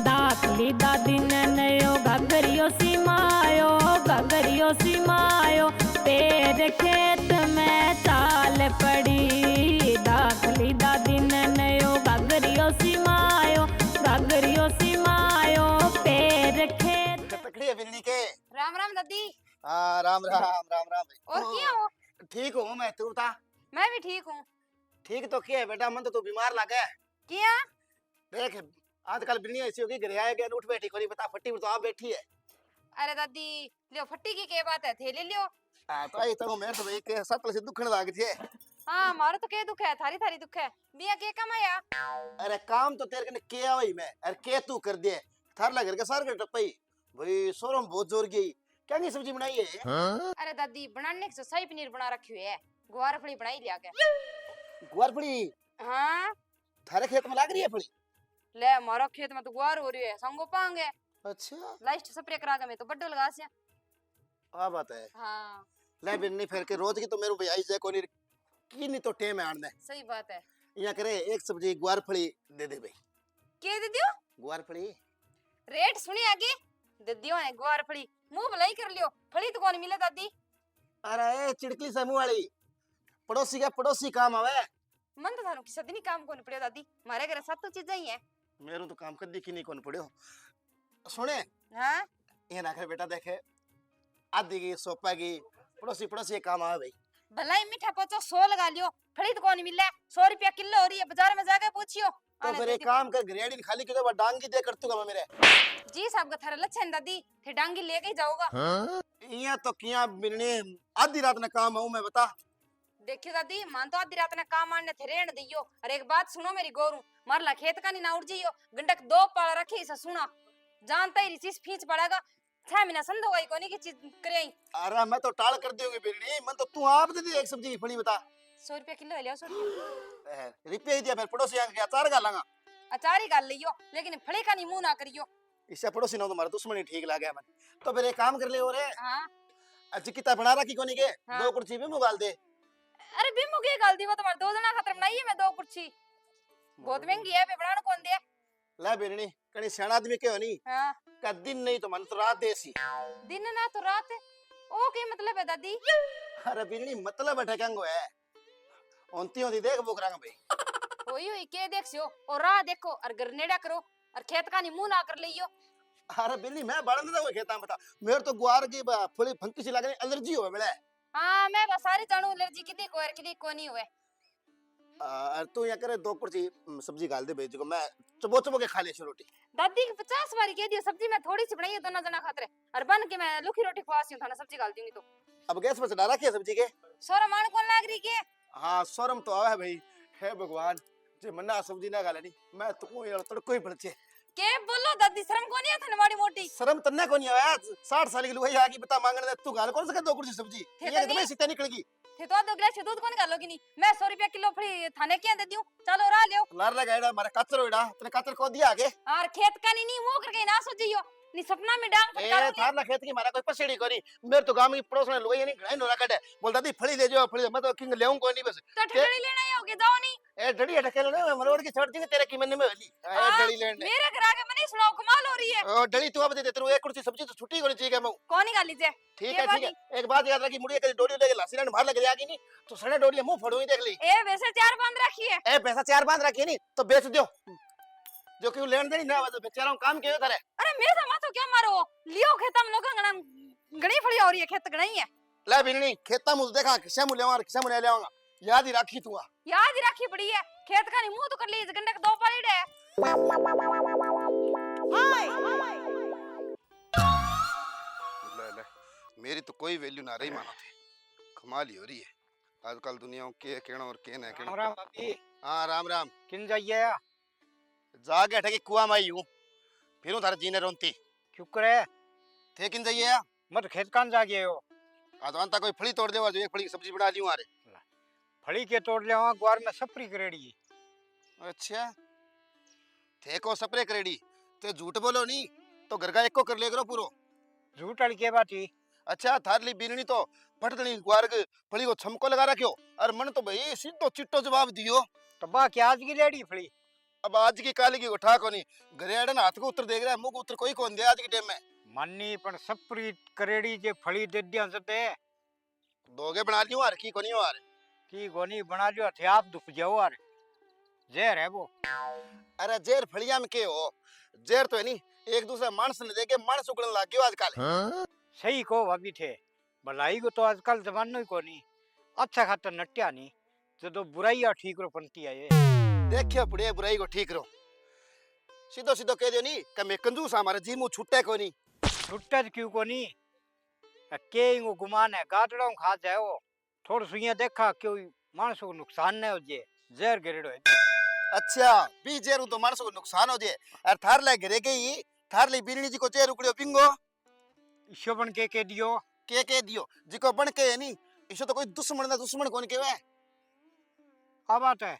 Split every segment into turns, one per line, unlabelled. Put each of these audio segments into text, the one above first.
दाखली दा दिन नयो घगरियो सिमायो तेरे खेत में चाल पड़ी। दाखली दा दिन नयो घगरियो सिमायो तेरे खेत।
तकड़ी है बिल्ली के।
राम राम दादी।
हाँ राम राम राम राम।
और क्या हो?
ठीक हूँ मैं, तू बता।
मैं भी ठीक हूँ।
ठीक तो क्या है बेटा, मन तो तू बीमार लगा है।
क्या?
देख आजकल बिल्लियां ऐसी होगी, घर आए गए उठ बैठी कोई बता, फट्टी पर तो आप बैठी है।
अरे दादी लियो फट्टी की क्या बात है, थैले लियो।
तो आई तो मैं तो एक सत्तर से दुखने लग थी।
हाँ मारो तो क्या दुख है, थारी थारी दुख है। बिया के कमाया?
अरे काम तो तेरे कने किया वही मैं, अरे के तू कर दे थार लग के सार के टपई भाई सोरम बहुत जोर गई। क्या की सब्जी बनाई है?
अरे दादी बनाने से शाही पनीर बना रखी है, ग्वार फली बनाई लिया के।
ग्वार फली?
हाँ
थारे खेत में लग रही है फली?
ले मारो खेत में तो ग्वार हो रही है, संगो पांगे।
अच्छा
लाइस्ट स्प्रे करा के मैं तो बड्डो लगा से।
आ बात है।
हाँ
ले बिन्नी फिर के रोज की तो मेरे भाई से कोनी की नहीं तो टेम है आने।
सही बात है।
यहाँ करे एक सब्जी ग्वार फली दे दे भाई।
के दे दियो?
ग्वार फली
रेट सुनी आगे दे दियो है ग्वार फली। मुंह भलाई कर लियो, फली तो कौन मिले दादी।
अरे चिड़कली समूह वाली पड़ोसी का पड़ोसी काम आवे।
मन तो थानू किसी दिन काम कोन पड़ियो दादी, मारे घर सब तो चीजें ही है।
मेरू तो काम कदी की नहीं कोन पड़ियो। सुने
हाँ
ये ना करे बेटा, देखे आधी की सोपा की पड़ोसी पड़ोसी काम आवे भाई।
भलाई मीठा पोचो 100 लगा लियो, फली तो कौन मिले। 100 रुपया किलो हो रही है, बाजार में जाके पूछियो।
तो फिर एक काम कर, घरेड़ी खाली क्यों तो डांगी दे कर तू मेरे।
जी साहब का थारा लच्छन दादी, थे डांगी लेके ही जाऊंगा।
यहाँ तो किया मिलने आधी रात में काम आऊं मैं बता।
देखियो दादी मान तो आधी रात ने काम आने थे रेण दियो। और एक बात सुनो मेरी गोरू, मारला खेत का नहीं ना उड़ जियो। गंडक 2 पाल रखे इसे सुना, जानता ही रिसीस फींच पड़ेगा। 6 महीना संदो गई कोनी की चीज करे।
अरे मैं तो टाल कर दूंगी बिरनी, मन तो तू आप दे दे एक सब्जी फली बता।
100 रुपया किलो है लियो। 100 रुपया
रुपये ही दिया फिर पड़ोसी आके अचार गालांगा।
अचार ही गाल लियो, लेकिन फली का नहीं मुंह ना करियो।
इससे पड़ोसी ना तुम्हारा दुश्मनी ठीक लगे मन। तो फिर एक काम कर ले और
हाँ
अच्छी किताब बना रखी कोनी के।
हाँ।
2 कुर्सी भी मोबाइल दे।
अरे बिमु के गाल दी, वो तुम्हारे 2 जना खातर बनाई है मैं 2 कुर्सी। बहुत महंगी है, बे बनाना कौन दे।
ला बिरनी कनी सियाना आदमी के होनी
हाँ
का दिन नहीं तो मन तो रात देसी।
दिन ना तो रात, ओ के मतलब है दादी।
अरे बिरनी मतलब है ठकंगो है ओंती होती देख बोकरांगा भाई।
ओई के देखियो और राह देखो और गरनेड़ा करो और खेत का नहीं मुंह ना कर लियो।
अरे बिल्ली मैं बड़ा ना खेता में बता, मेरे तो ग्वार की फली फंकी सी लग रही एलर्जी हो बेले।
हाँ मैं बस सारी जानू एलर्जी किदी को और किदी को नहीं हुए।
तू यहाँ करे 2 कुर्सी सब्जी गाल दे भेज को, मैं चबो चबो के खा ले रोटी।
दादी की 50 बारी कह दियो सब्जी मैं थोड़ी सी बनाई है दोनों जना खातिर, और बन के मैं लुखी रोटी खवासी हूं, थाना सब्जी गाल दूंगी तो।
अब गैस पर चढ़ा रखी है सब्जी के।
सोरा मान कौन लाग रही के?
हाँ शर्म तो आवे भाई, हे भगवान जे मन्ना सब्जी ना गाले नहीं मैं तो यार तड़को ही पड़चे
के बोलो दादी, शर्म को नहीं है थाने माड़ी मोटी?
शर्म तन्ने को नहीं आया। 60 साल की लुगाई आगी बता मांगने दे, तू गाल कौन सके 2 कुर्सी सब्जी ये तुम्हें सीता निकलेगी।
थे तो 2 गिलास दूध कौन गालोगी नहीं, मैं 100 रुपया किलो फली थाने क्या दे दूं। चलो रा लियो।
लार लगाएड़ा मारे काचर होइड़ा तने काचर को दिया आगे।
और खेत का नहीं मुंह करके ना सोचियो, नी सपना में डांग
ए
फटकारोगे।
थार ना खेत की मारा कोई पसेड़ी कोनी। मेरे तो गांव की पड़ोस में लुगाई नहीं घाई नोरा काटे बोल दादी फली ले जाओ फली, मैं तो किंग लेऊं कोई नहीं बस।
तो ठड़ी लेना ही होगे जाओ नहीं।
ए डड़ी अटके ले मरोड़ की छोड़ दी तेरे की मन में होली। ए डड़ी लेने
मेरे घर आके मने सुनाओ कमाल हो रही है।
ओ डड़ी तू अब दे दे, तेरे 1 कुर्सी सब्जी तो छुट्टी होनी चाहिए मैं।
कौन ही गाली जे?
ठीक है ठीक है, एक बात याद रखी, मुड़िए कभी डोरी लेके लासी ने बाहर लग जाएगी नहीं तो सड़े डोरी मुंह फोड़ूंगी देख ली।
ए वैसे 4 बांध रखी है।
ए पैसा 4 बांध रखी नहीं तो बेच दियो, जो क्यों लेन दे ना तो बेचारा काम क्यों करे।
अरे मेरे से माथो क्या मारो, लियो खेतम लोग गणा गणी फड़ी हो रही है, खेत गणी है।
ले बिलनी खेता मुझ देखा किसे मुले और किसे मुले ले आऊंगा, याद ही रखी तू।
याद ही रखी पड़ी है, खेत का नहीं मुंह तो कर ली गंडक 2 पाली है।
ले ले मेरी तो कोई वैल्यू ना रही मानो थे, कमाल ही हो रही है आजकल दुनिया में के कहना और के ना कहना।
राम बापी
हां राम राम।
किन जाइए
जागे ठगे कुआ में आई हूं फिर थारे जीने रोंती
क्यों करे
थे किन जाइए
मत खेत कान जागे हो।
आदवांता कोई फली तोड़ देवा जो एक फली की सब्जी बना लियो अरे
फली के तोड़ ले वहां ग्वार में सपरी करेड़ी।
अच्छा थे को सपरे करेड़ी ते झूठ बोलो नहीं तो घर का एक को कर ले करो पूरो।
झूठ अड़ के बाती।
अच्छा थारली बीननी तो फटतनी ग्वार के फली को छमको लगा रखियो और मन तो भाई सीधो चिट्टो जवाब दियो।
तो बा क्या आज की लेडी फली
अब आज की काली की उठा को नहीं घरे आड़े ना हाथ को उत्तर देख रहा है मुंह को उत्तर कोई कौन दे आज के टाइम में
मन्नी पण सपरी करेड़ी जे फली दे दिया सते
दोगे बना लियो यार की को नहीं यार
की गोनी बना लियो थे आप दुख जाओ यार जहर है वो।
अरे जेर फलिया में के हो जेर तो है नहीं एक दूसरे मानस ने देखे मानस उगड़न लग गयो आजकल
सही को अभी थे भलाई को तो आजकल जमानो ही को नहीं अच्छा खातर नट्या नहीं जो बुराई ठीक रो पंती है ये
देखियो बुढ़िया बुराई को ठीक रो सीधो सीधो कह दियो नहीं कि मैं कंजूस हमारे जी मुंह छुट्टे को नहीं
छुट्टा क्यों को नहीं के वो गुमान है गाटड़ा खा जाए वो थोड़ा सुइया देखा क्यों मानसों को नुकसान नहीं हो जे जहर गिरेड़ो है।
अच्छा बी जेरू तो मानस को नुकसान हो जाए और थार ले घरे गई थार ले बिरणी जी को चेर उकड़ियो पिंगो
ईशो बन के दियो
के दियो जिको बन के है नहीं इसो तो कोई दुश्मन ना दुश्मन कौन केवे
आ बात है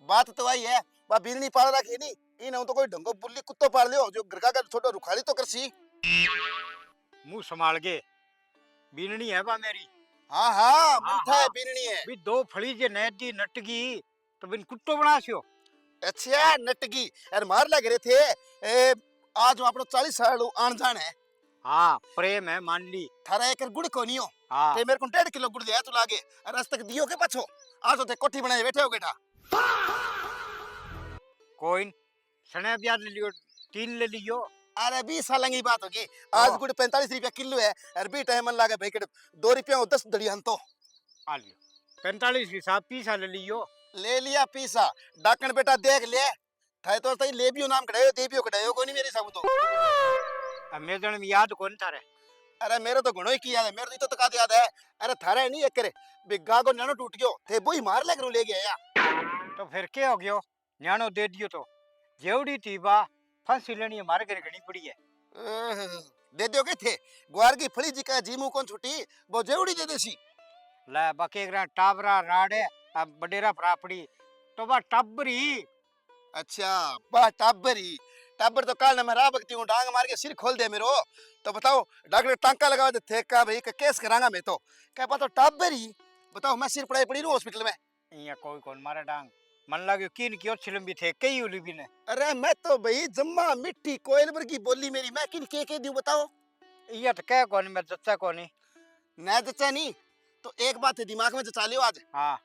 बात तो आई है बा बिरणी पाल रखी नहीं इन तो कोई ढंगो बुल्ली कुत्तो पाल लियो जो घर का छोटो रुखाली तो करसी
मुंह संभाल के बीननी है बा मेरी
हाँ हाँ मीठा है बिरणी है
भी दो फली जे नैती नटगी तो बिन कुत्तो बनासियो
अच्छा नटगी अरे मार लग रहे थे आज आपनो 40 साल आन जान है
हाँ प्रेम है मान ली
थारा एक गुड़ को नहीं हो
हाँ
ते मेरे को 1.5 किलो गुड़ दिया तू लागे और आज तक दियो के पाछो आज तो ते कोठी बनाए बैठे हो बेटा
कोई सने ब्याज ले लियो 3 ले लियो
अरे 20 साल की बात होगी आज गुड़ 45 रुपया किलो है और बी टाइम मन लागे भाई के 2 रुपया और 10 दड़ियां तो
आ लियो 45 हिसाब पीसा ले लियो
ले लिया पीसा डाकन बेटा देख ले थाए तो सही लेबियो नाम कढ़ायो देबियो कढ़ायो कोनी मेरे साबू तो
अब मेरे जन में याद कौन थारे
अरे मेरे तो घणो ही की याद है मेरे तो तक याद है अरे थारे नहीं एक करे बिग्गा को नानो टूट गयो थे बोई मार ले करू ले गया या
तो फिर क्या हो गयो न्यानो दे दियो तो जेवड़ी थी बा फांसी लेनी हमारे घर घनी पड़ी है
दे दियो के थे ग्वार की फली जी का जीमू कौन छुटी वो जेवड़ी दे देसी
ले बाके ग्रा टाबरा राड़े अब बडेरा प्रापड़ी तो बा टबरी
अच्छा बा टाबरी टाबर तो काल मैं रा बकती हूँ डांग मार के सिर खोल दे मेरो तो बताओ डॉक्टर टांका लगा दे थे का भाई केस करांगा मैं तो क्या पता टाबरी बताओ मैं सिर पड़ाई पड़ी रू हॉस्पिटल में
इया कोई कौन मारे डांग मन लगे किन की छिलम भी थे कई उली भी ने
अरे मैं तो भाई जम्मा मिट्टी कोयलबर की बोली मेरी मैं किन के दूं बताओ
इया तो क्या कौन मैं जच्चा कौन
न जच्चा नहीं तो एक बात है दिमाग में जचा लियो आज
हाँ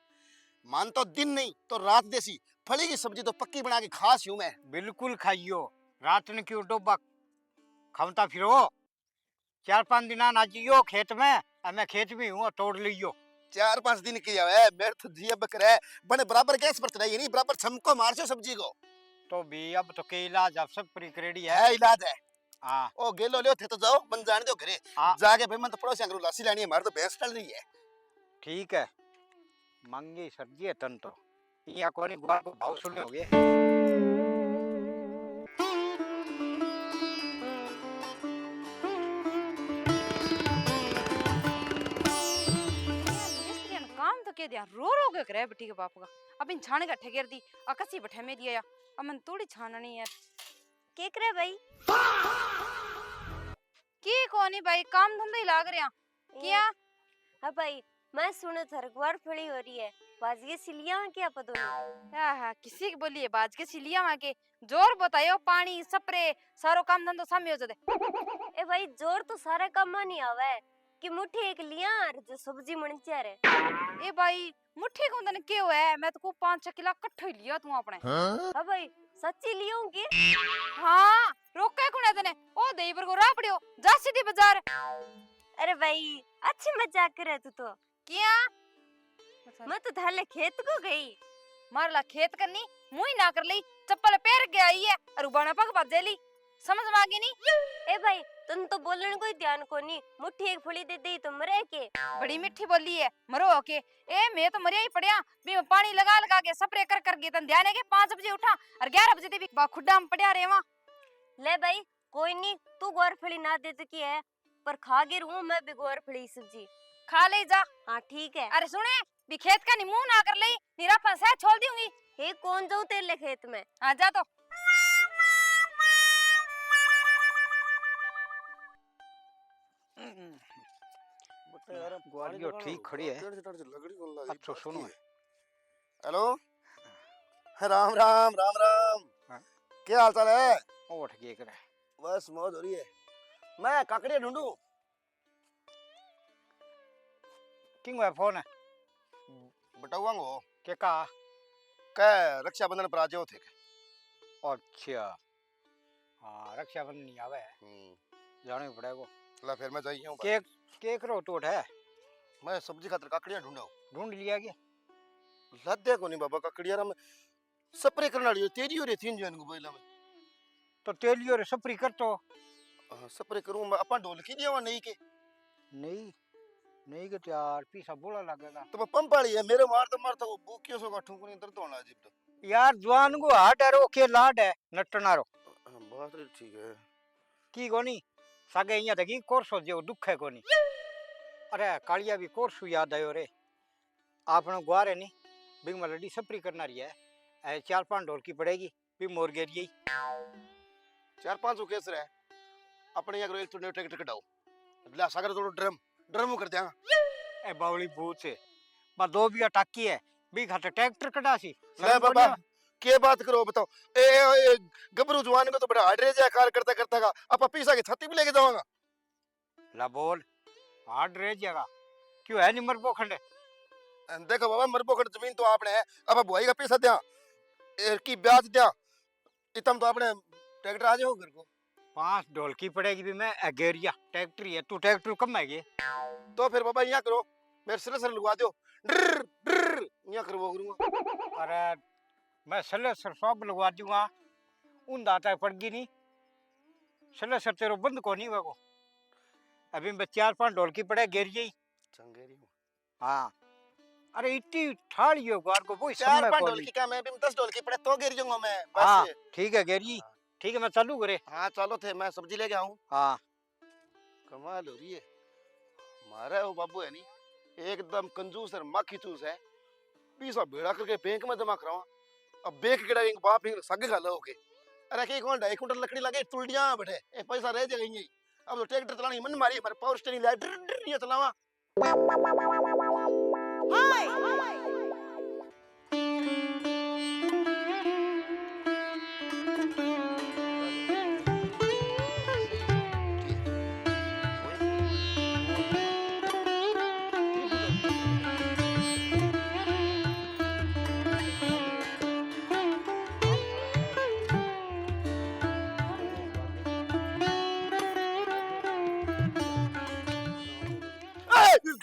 मान तो दिन नहीं तो रात देसी फली की सब्जी तो पक्की बना के खास हूं मैं
बिल्कुल खाइयो रात ने क्यों डोबा खावता फिरो 4-5 दिन नाजियो खेत में अब मैं खेत में हूँ तोड़ लियो
4-5 दिन की है मेरे तो जी अब करे बने बराबर गैस पर चढ़ाई नहीं बराबर छमको मार छो सब्जी को
तो भी अब तो के इलाज अब सब प्रिकरेडी है
इलाज है
हाँ
ओ गेलो लियो थे तो जाओ बन जाने दो घरे
हाँ।
जाके भाई मन तो पड़ोसी अंगरू लासी लानी है मार तो भैंस चल रही है
ठीक है मंगी सब्जी है तन तो यहाँ कोनी गुआर को भाव सुने हो गए
मिस्त्रियन काम तो के दिया रो रो के करे बेटी के बाप का अब इन छाने का ठगेर दी अकसी बैठे में दिया अब मन थोड़ी छाननी यार के करे भाई की कोनी भाई काम धंधा ही लाग रहा क्या
हाँ भाई मैं सुने थरगवार फड़ी हो रही है बाजगे सिलिया में क्या पता
हाँ किसी की बोली है बाज के सिलिया में के जोर बतायो पानी स्प्रे सारो काम धंधो सामने हो जाते
ए भाई जोर तो सारा काम नहीं आवा है कि मुट्ठी एक लिया जो सब्जी मनचा रे
ए भाई मुट्ठी को तने के हुआ है मैं तो को 5-6 किलो इकट्ठो ही लिया तू अपने
हाँ भाई सच्ची लियो के
हाँ रोके कुने तने ओ देई पर को रा पड़ियो जा सीधी बाजार
अरे भाई अच्छी मजाक करे तू तो
किया
मैं तो थाले खेत को गई
मारला खेत करनी मुई ना कर ली चप्पल पैर के आई है और उबाना पग बाजे ली समझ में आ गई नहीं
ए भाई तुम तो बोलने कोई ध्यान को नहीं मुट्ठी एक फली दे दे तो मरे के
बड़ी मिठी बोली है मरो के ए मैं तो मरिया ही पड़िया भी मैं पानी लगा लगा के स्प्रे कर कर के तन ध्यान है के 5 बजे उठा और 11 बजे ते भी खुड्डा में पड़िया रे वहां
ले भाई कोई नहीं तू ग्वार फली ना दे तो की है पर खा गे रहूं मैं भी ग्वार फली सब्जी
खा ले जा
हाँ ठीक है
अरे सुने भी खेत का निमू ना कर ले निरा फंसा छोड़ दूंगी
हे कौन जाऊं तेरे खेत में
आ जा तो
ग्वालियो ठीक खड़ी है अच्छा सुनो
हेलो राम राम राम राम
हाँ।
क्या हाल चाल है?
उठ के करे
बस मौज हो रही है। मैं काकड़िया ढूंढूं।
किंग है फोन है
बताऊंगा
के का
कै रक्षाबंधन पर आज थे।
अच्छा हाँ रक्षाबंधन नहीं आवे जाने को पड़ेगा
ला फिर मैं जाइए
केक केक रो टोट है
मैं सब्जी खातर काकड़िया ढूंढा
ढूंढ लिया के
लद्दे को नहीं बाबा काकड़िया में स्प्रे करना लियो तेरी हो रही थी जन को बोला में
तो तेलियो रे सप्री कर तो
स्प्रे करूं मैं अपन ढोल की दिया नहीं के
नहीं नहीं के यार पीसा बोला लगेगा
तो मैं पंप वाली है मेरे मार तो वो भूखियो सो गाठू को नहीं दर्द होना अजीब तो
यार जवान को हाट है रो के लाड है नटनारो
बात ठीक है
की कोनी सागे इया तकी कोर्सो जो दुख है कोनी अरे कालिया भी कोर्सु याद आयो रे आपने ग्वारे नहीं बिग मलडी सप्री करना रही है ऐ 4-5 ढोल की पड़ेगी भी मोर गेर यही
4-5 केस रहे अपने यहाँ एक तो ट्रैक्टर कटाओ ला सागर तो ड्रम कर दिया
ए बावली भूत से बा 2 बिया टाकी है बी घाटे ट्रैक्टर कटासी
ले बाबा के बात करो बताओ ए गबरू जवान को तो बड़ा हार्ड रेज है कार करता करता का अब पीसा के छाती भी लेके जाऊंगा
ला बोल हार्ड रह जाएगा क्यों है निमर पोखंड
देखो बाबा मरबो खड़ जमीन तो आपने है अब बुआई का पैसा दिया की ब्याज दिया इतम तो आपने ट्रैक्टर आ जाओ घर को
5 ढोल की पड़ेगी भी मैं एगेरिया ट्रैक्टर है तू ट्रैक्टर कम है
तो फिर बाबा यहाँ करो मेरे सिर लगवा दो ड्र ड्र यहाँ करवा करूंगा
अरे मैं सले सर सब लगवा दूंगा उन दाता पड़गी नहीं सले सर तेरो बंद को नहीं वो अभी मैं 4-5 ढोल की पड़े गेर ही
चंगेरी
हाँ अरे इतनी ठाड़ी हो ग्वार को वो
4-5 ढोल की क्या मैं भी 10 ढोल की पड़े तो गिर जाऊंगा मैं
हाँ
बस
ठीक है गेरी ठीक है मैं चालू करे
हाँ चलो थे मैं सब्जी लेके आऊं
हाँ
कमाल हो रही है हमारा वो बाबू है नहीं एकदम कंजूस है मक्खी चूस है पीसा भेड़ा करके बैंक में जमा करावा अब बैंक केड़ा एक बाप ही सग गल हो के अरे के कौन 2 कुंटल लकड़ी लगे टुलडियां बैठे ए पैसा रह जाएगा यही अब तो ट्रैक्टर चलानी मन मारी पर पावर स्टीयरिंग ले ड्र ड्र ये चलावा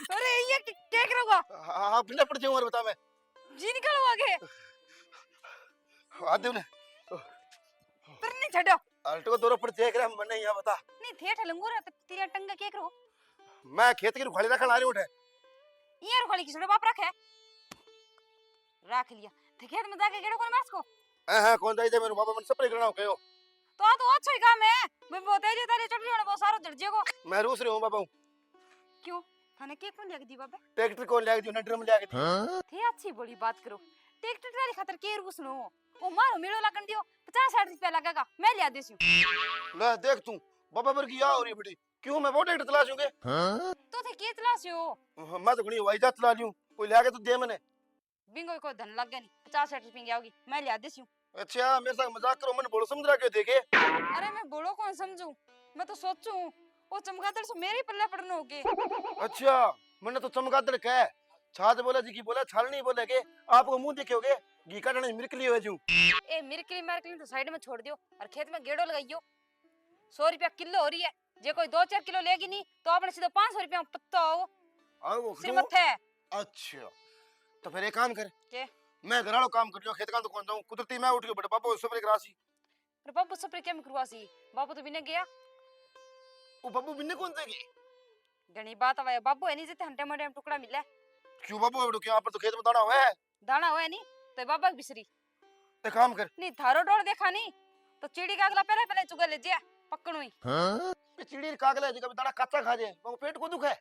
अरे ये क्या करोगा
हां बिना पड़ जाऊं और बता मैं
जी निकलो आगे
आदे ने
पर नहीं छड़ो
अल्टो को दौरा पड़ देख रहा मैं यहां बता
नहीं थे ठलंगो रे तेरा टंगा क्या करो
मैं खेत की रुखाली रखन आ रही उठे
ये रुखाली की छोड़ो बाप रखे रख लिया थे खेत में जाके गेड़ो कौन मास को
हां कौन जाई दे मेरे बाबा मन सप्रे करना हो कहो
तो आ तो अच्छा ही काम है मैं बहुत तेज तारे चढ़ जाना बहुत सारो जड़ जेगो
मैं रूस रही हूं बाबा
क्यों थाने के कौन लग दी बाबा
ट्रैक्टर कौन ले दी ना ड्रम ले दी
थे अच्छी बड़ी बात करो ट्रैक्टर ट्राली खातर के रूस नो ओ मारो मेलो लगन दियो 50-60 रुपया लगेगा मैं लिया देसी
ले देख तू बाबा पर की आ हो रही बेटी क्यों मैं वो ट्रैक्टर चला दूंगे
तो थे के चलासियो
मैं तो घणी वाइजा चला लियूं कोई ले के तो दे मने
बिंगो को धन लग गया नहीं 50-60 रुपया आओगी मैं लिया देसी
अच्छा मेरे साथ मजाक करो मन बोलो समझ रहा क्यों देखे
अरे मैं बोलो कौन समझू मैं तो सोचूं वो चमगादड़ से मेरे ही पल्ले पड़ने होगे
अच्छा मैंने तो चमगादड़ कह छाछ बोला जी की बोला छाल नहीं बोले के आपको मुंह देखोगे घी काटने मिरकली हो जू
ए मिरकली तो साइड में छोड़ दियो और खेत में गेड़ो लगाइयो 100 रुपया किलो हो रही है जे कोई 2-4 किलो लेगी नहीं तो अपने सीधा 500 रुपया में पत्ता हो
आओ वो
सिर मथे
अच्छा तो फिर एक काम कर
के
मैं घराड़ो काम कर लियो खेत का तो कौन जाऊं कुदरती मैं उठ के बड़े बाबू सुपर करासी
अरे बाबू सप्रे क्या में करवासी बाबू तो बिना गया
वो बाबू बिन्ने कौन देगी
घणी बात आवे बाबू है नहीं जेते हंटे मटे टुकड़ा मिले
क्यों बाबू है क्या पर तो खेत में दाना हुआ है
दाना हुआ नहीं तो बाबा की बिसरी
एक काम कर
नहीं थारो डोर देखा नहीं तो चिड़ी का अगला पहले चुगा ले जिया पकड़ो ही
ये चिड़ी कागले जी कभी दाना कच्चा खा जाए वो पेट को दुख है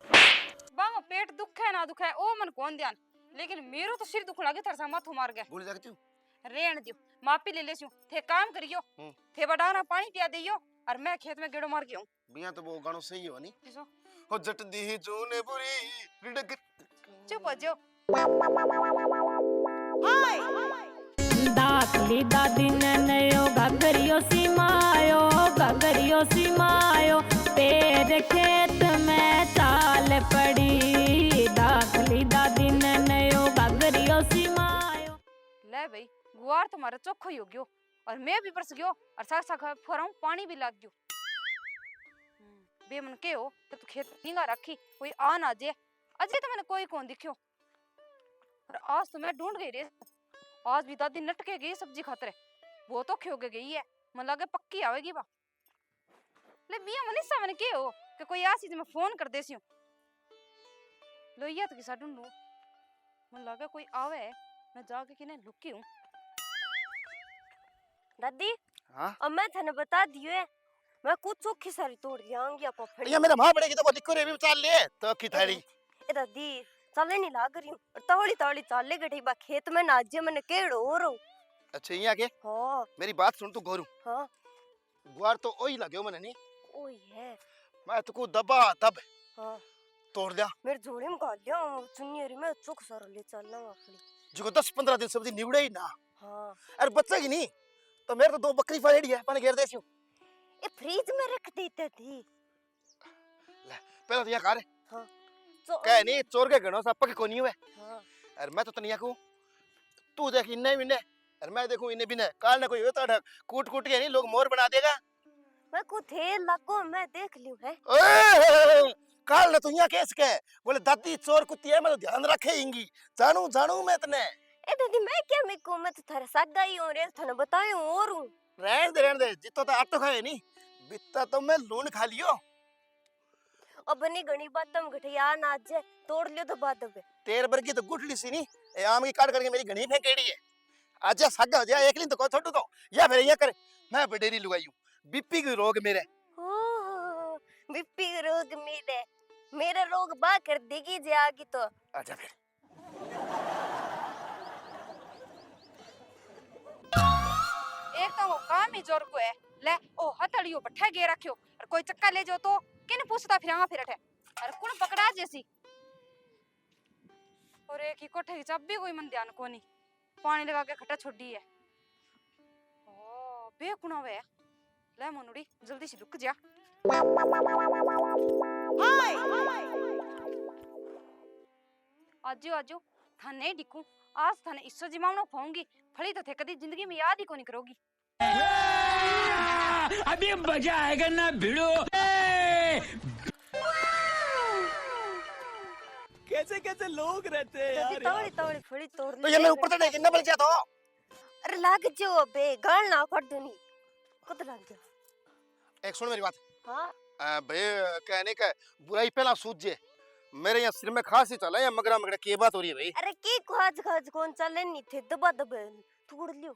बांगो पेट दुख है ना दुख है ओ मन कौन ध्यान लेकिन मेरो तो सिर दुख लागे थरसा माथो मार गया
भूल जाती हूं
रेण दियो मापी ले लेसु थे काम करियो थे बडाना पानी पिया दियो और मैं खेत में गेड़ो मार के हूं
बिया तो वो गानो सही हो नहीं
किसो
हो जट दी जूने बुरी रिडक
चुप हो जो
दाल दाखली दा दिन नयो घगरियो सीमायो पेर खेत में चाल पड़ी दाखली दा दिन नयो घगरियो सीमायो।
ले भाई गुआर तुम्हारा चोखो ही हो गयो और मैं भी परस गयो और साथ साथ फोराऊं पानी भी लाग गयो। बे मन के हो तो तू खेत निगा रखी कोई आ ना जे अजय तो मैंने कोई कौन दिखियो और आज तो मैं ढूंढ गई रे। आज भी दादी नटके गई सब्जी खातर वो तो खो के गई है मन लगे पक्की आवेगी बा। ले बिया मनीषा मन के हो कि कोई आसी तो मैं फोन कर देसी हूं लोइया तो किसा ढूंढूं मन लगे कोई आवे मैं जाके किने लुकी हूं।
दादी
हाँ
अब मैं थाने बता दियो है मैं कुछ चोखी सारी तोड़ दियांगी आपा फड़ी।
ये मेरा मां पड़ेगी तो वो दिक्को रे भी चाल ले तो की थारी
ए दादी चले नहीं लाग रही हूं और तवड़ी तवड़ी चाले गठी बा खेत में नाजे मैंने केड़ो हो रो।
अच्छा यहाँ के
हां
मेरी बात सुन तू गोरू
हां
गुआर तो ओही लाग्यो मने नहीं
ओए है
मैं तुको दबा दब
हां
तोड़ दिया
मेरे झोले में गाल लिया चुन्नी री मैं चोख सारा ले चलना अपनी
जो 10-15 दिन सब्जी निवड़े ही ना
हां
अरे बच्चा की नहीं तो मेरे तो 2 बकरी फाड़ी है पानी घेर देसी हूं
ए फ्रिज में रख देते थी
ले पहले तो यहाँ कर
हां तो
कह नहीं चोर के गणो सा पके कोनी हुए
हां
अरे मैं तो तनिया को तू देख इन्ने बिने अरे मैं देखूं इन्ने बिने काल ना कोई होता ढक कूट कूट के नहीं लोग मोर बना देगा।
मैं को थे लगो मैं देख लियो है
ओए काल ना तू यहाँ केस के बोले दादी चोर कुत्ती है मैं तो ध्यान रखेंगी जानू मैं तने
ए दादी मैं क्या मैं को मैं तो थारे सागा ही हो रे थाने बतायो और हूं
रहन दे जितो तो आटो खाए नहीं बित्ता तो मैं लून खा लियो
अब बनी घणी बात तुम गठिया ना जे तोड़ लियो तो बात दबे
तेर बरगी तो गुठली सी नहीं ए आम की काट करके मेरी घणी फेंकेड़ी है आजा सागा हो जा एक दिन तो को छोटू तो या फिर ये कर मैं बडेरी लुगाई हूं बीपी की रोग मेरे
ओ बीपी रोग मेरे रोग बा कर देगी जे आगी तो
आजा फिर
एक तो वो काम ही जोर को है ले ओ हथड़ियो बैठा गे रखियो और कोई चक्का ले जो तो किने पूछता फिरांगा फिरट है और कौन पकड़ा जैसी और एक ही कोठे की चाबी कोई मन ध्यान कोनी पानी लगा के खट्टा छोड़ी है ओ बेकुना वे ले मनुड़ी जल्दी से रुक जा आजो थाने डिकू आज थाने इस्सो जिमावनो पाऊंगी फली तो थे कदी जिंदगी में याद ही कोनी करोगी।
अभी मजा आएगा ना भिड़ो। कैसे कैसे लोग रहते हैं यार।
तवड़ी तवड़ी फड़ी तोड़
तो ये मैं ऊपर चढ़े कितना बल गया तो
अरे लाग जो बे गाल ना फट दूनी कद लाग गया।
एक सुन मेरी बात
हां
बे कहने का बुराई पहला सूझ जे मेरे यहाँ सिर में खांसी चला या मगरा मगरा की बात हो रही है भाई।
अरे की खाज खाज कौन चले नहीं थे दबा दबे तोड़ लियो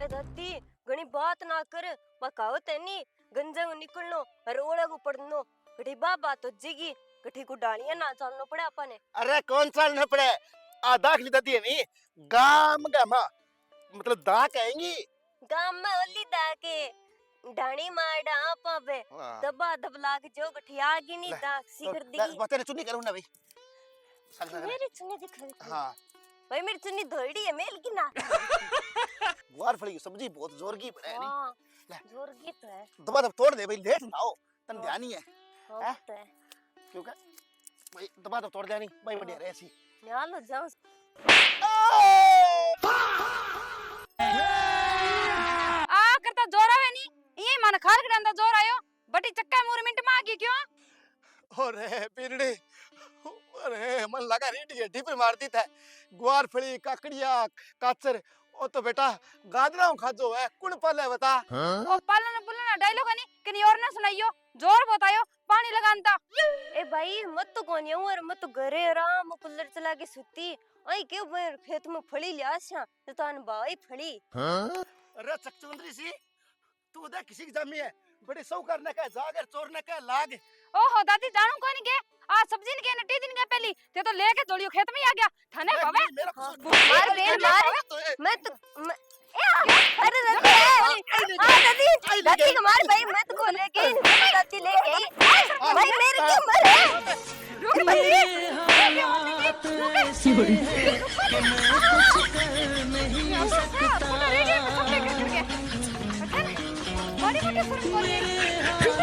दादी घणी बात ना कर बकावत है नी गंजंग निकलनो और ओले को पड़नो गठी बाबा तो जिगी गठी को डालियां ना चलनो पड़े अपने।
अरे कौन चलना पड़े आधा खली दादी है नहीं गाम गामा मतलब दा कहेंगी
गाम में ओली दा के डाणी मारडा आपा बे दबा दब लाग जो गठी आगी नी दा सिकर दिगी
बता चुन्नी करूं ना भाई
मेरी चुन्नी दिख रही
हां
भाई मेरी चुन्नी धोड़ी है मेल की ना
गुआर फली की सब्जी बहुत जोर की बने नहीं
हां जोर की तो है
दबा दब तोड़ दे भाई लेट ना हो तन ध्यान ही है
हां तो है
क्योंकि भाई दबा दब तोड़ दे नहीं भाई बढ़िया रहे ऐसी
न्याल हो जाओ
आ करता जोर आवे नी ये मन खार के अंदर जोर आयो बटी चक्का मोर मिनट में आ गई क्यों
अरे पीरड़ी अरे मन लगा रेडी है ढिपर मारती था गुआर फली काकड़िया काचर ओ तो बेटा गादरा खाजो है कुण पाले बता
ओ पालन बुलना डायलॉग नहीं कनी और ना सुनाइयो जोर बतायो पानी लगानता
ए भाई मत तो कोनी और मत तो घरे आराम कूलर चला के सुती आई के मैं खेत में फली लियासा तो तान भाई फली
अरे चकचुंदरी सी तू उधर किसी की जमी है बड़ी सौकर ने कह जागर चोर ने कह लाग
ओहो दादी जानू कोनी के आ सब्जी ने के नटी दिन के पहली ते तो लेके दौड़ियो खेत में ही आ गया थाने बाबा
मेरा कसूर
मार बेल मार मैं तो अरे दत्ती हां दत्ती दत्ती को मार भाई मत को लेके दत्ती लेके आई भाई मेरे क्यों मरे
रुक भाई बड़ी मोटी फर्क बोल रही